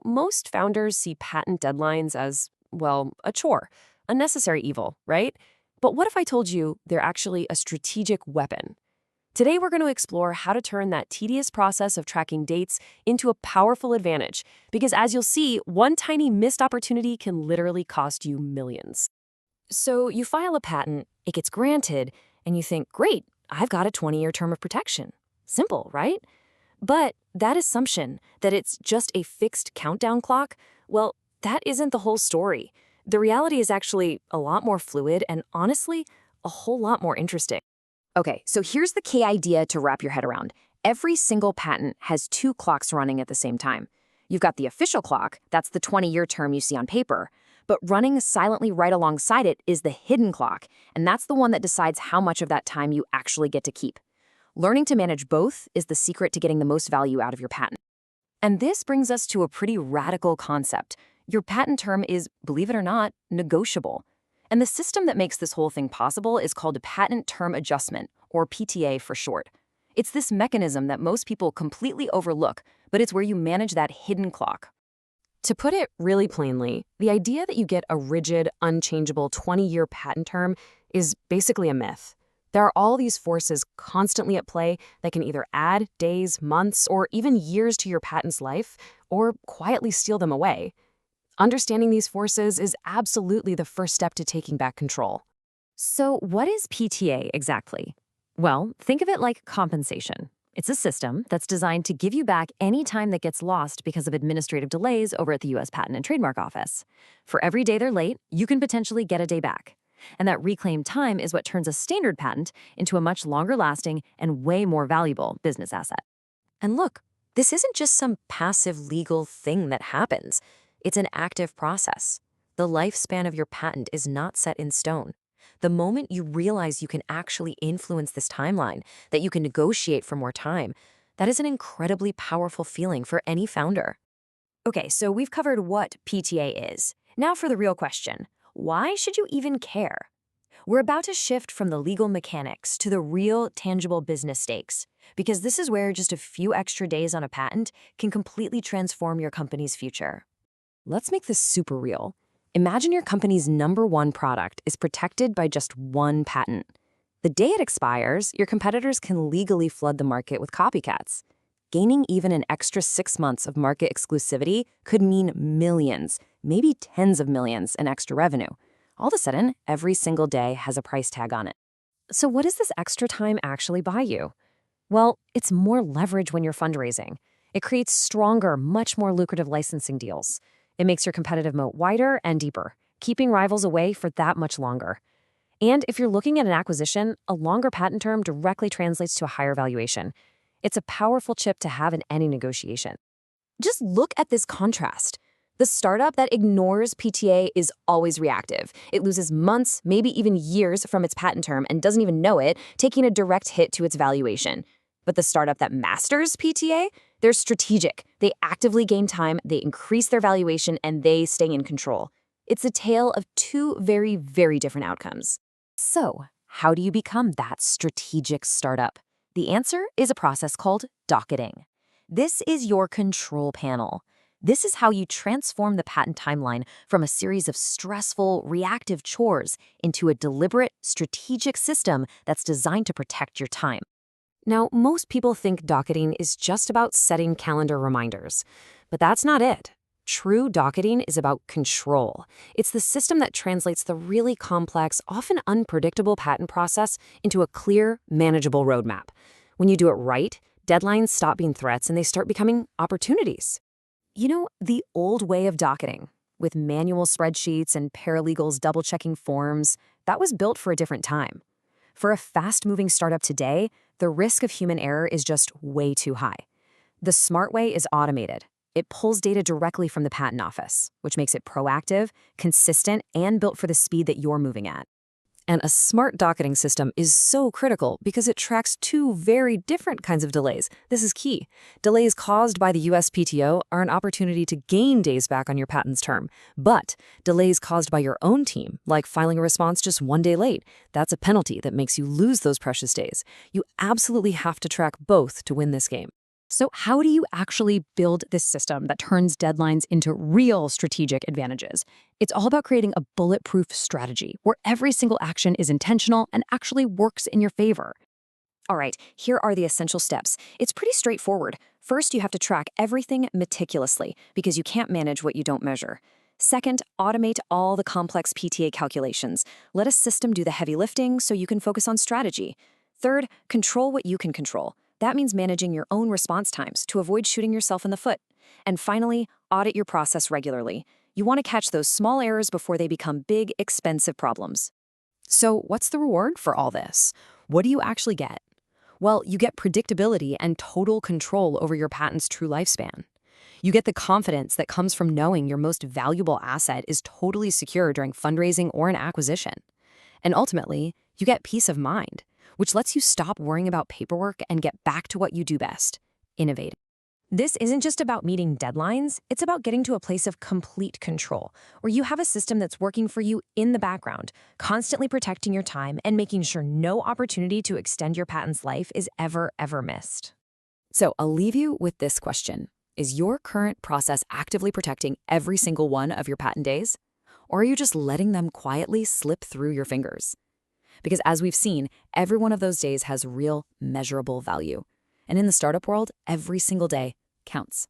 Most founders see patent deadlines as, well, a chore, a necessary evil, right? But what if I told you they're actually a strategic weapon? Today, we're going to explore how to turn that tedious process of tracking dates into a powerful advantage, because as you'll see, one tiny missed opportunity can literally cost you millions. So you file a patent, it gets granted, and you think, great, I've got a 20-year term of protection. Simple, right? But that assumption that it's just a fixed countdown clock, well, that isn't the whole story. The reality is actually a lot more fluid and honestly, a whole lot more interesting. Okay, so here's the key idea to wrap your head around. Every single patent has two clocks running at the same time. You've got the official clock, that's the 20-year term you see on paper, but running silently right alongside it is the hidden clock, and that's the one that decides how much of that time you actually get to keep. Learning to manage both is the secret to getting the most value out of your patent. And this brings us to a pretty radical concept. Your patent term is, believe it or not, negotiable. And the system that makes this whole thing possible is called a patent term adjustment, or PTA for short. It's this mechanism that most people completely overlook, but it's where you manage that hidden clock. To put it really plainly, the idea that you get a rigid, unchangeable 20-year patent term is basically a myth. There are all these forces constantly at play that can either add days, months, or even years to your patent's life, or quietly steal them away. Understanding these forces is absolutely the first step to taking back control. So what is PTA exactly? Well, think of it like compensation. It's a system that's designed to give you back any time that gets lost because of administrative delays over at the U.S. Patent and Trademark Office. For every day they're late, you can potentially get a day back. And that reclaimed time is what turns a standard patent into a much longer-lasting and way more valuable business asset. And look, this isn't just some passive legal thing that happens. It's an active process. The lifespan of your patent is not set in stone. The moment you realize you can actually influence this timeline, that you can negotiate for more time, that is an incredibly powerful feeling for any founder. Okay, so we've covered what PTA is. Now for the real question. Why should you even care? We're about to shift from the legal mechanics to the real, tangible business stakes, because this is where just a few extra days on a patent can completely transform your company's future. Let's make this super real. Imagine your company's #1 product is protected by just one patent. The day it expires, your competitors can legally flood the market with copycats. Gaining even an extra 6 months of market exclusivity could mean millions, maybe tens of millions in extra revenue. All of a sudden, every single day has a price tag on it. So what does this extra time actually buy you? Well, it's more leverage when you're fundraising. It creates stronger, much more lucrative licensing deals. It makes your competitive moat wider and deeper, keeping rivals away for that much longer. And if you're looking at an acquisition, a longer patent term directly translates to a higher valuation. It's a powerful chip to have in any negotiation. Just look at this contrast. The startup that ignores PTA is always reactive. It loses months, maybe even years from its patent term and doesn't even know it, taking a direct hit to its valuation. But the startup that masters PTA, they're strategic. They actively gain time, they increase their valuation, and they stay in control. It's a tale of two very, very different outcomes. So, how do you become that strategic startup? The answer is a process called docketing. This is your control panel. This is how you transform the patent timeline from a series of stressful, reactive chores into a deliberate, strategic system that's designed to protect your time. Now, most people think docketing is just about setting calendar reminders, but that's not it. True docketing is about control. It's the system that translates the really complex, often unpredictable patent process into a clear, manageable roadmap. When you do it right, deadlines stop being threats and they start becoming opportunities. The old way of docketing, with manual spreadsheets and paralegals double-checking forms, that was built for a different time. For a fast-moving startup today, the risk of human error is just way too high. The smart way is automated. It pulls data directly from the patent office, which makes it proactive, consistent, and built for the speed that you're moving at. And a smart docketing system is so critical because it tracks two very different kinds of delays. This is key. Delays caused by the USPTO are an opportunity to gain days back on your patent's term. But delays caused by your own team, like filing a response just one day late, that's a penalty that makes you lose those precious days. You absolutely have to track both to win this game. So how do you actually build this system that turns deadlines into real strategic advantages? It's all about creating a bulletproof strategy where every single action is intentional and actually works in your favor. All right, here are the essential steps. It's pretty straightforward. First, you have to track everything meticulously because you can't manage what you don't measure. Second, automate all the complex PTA calculations. Let a system do the heavy lifting so you can focus on strategy. Third, control what you can control. That means managing your own response times to avoid shooting yourself in the foot. And finally, audit your process regularly. You want to catch those small errors before they become big, expensive problems. So, what's the reward for all this? What do you actually get? Well, you get predictability and total control over your patent's true lifespan. You get the confidence that comes from knowing your most valuable asset is totally secure during fundraising or an acquisition. And ultimately, you get peace of mind, which lets you stop worrying about paperwork and get back to what you do best: innovating. This isn't just about meeting deadlines, it's about getting to a place of complete control, where you have a system that's working for you in the background, constantly protecting your time and making sure no opportunity to extend your patent's life is ever missed. So I'll leave you with this question. Is your current process actively protecting every single one of your patent days? Or are you just letting them quietly slip through your fingers? Because as we've seen, every one of those days has real, measurable value. And in the startup world, every single day counts.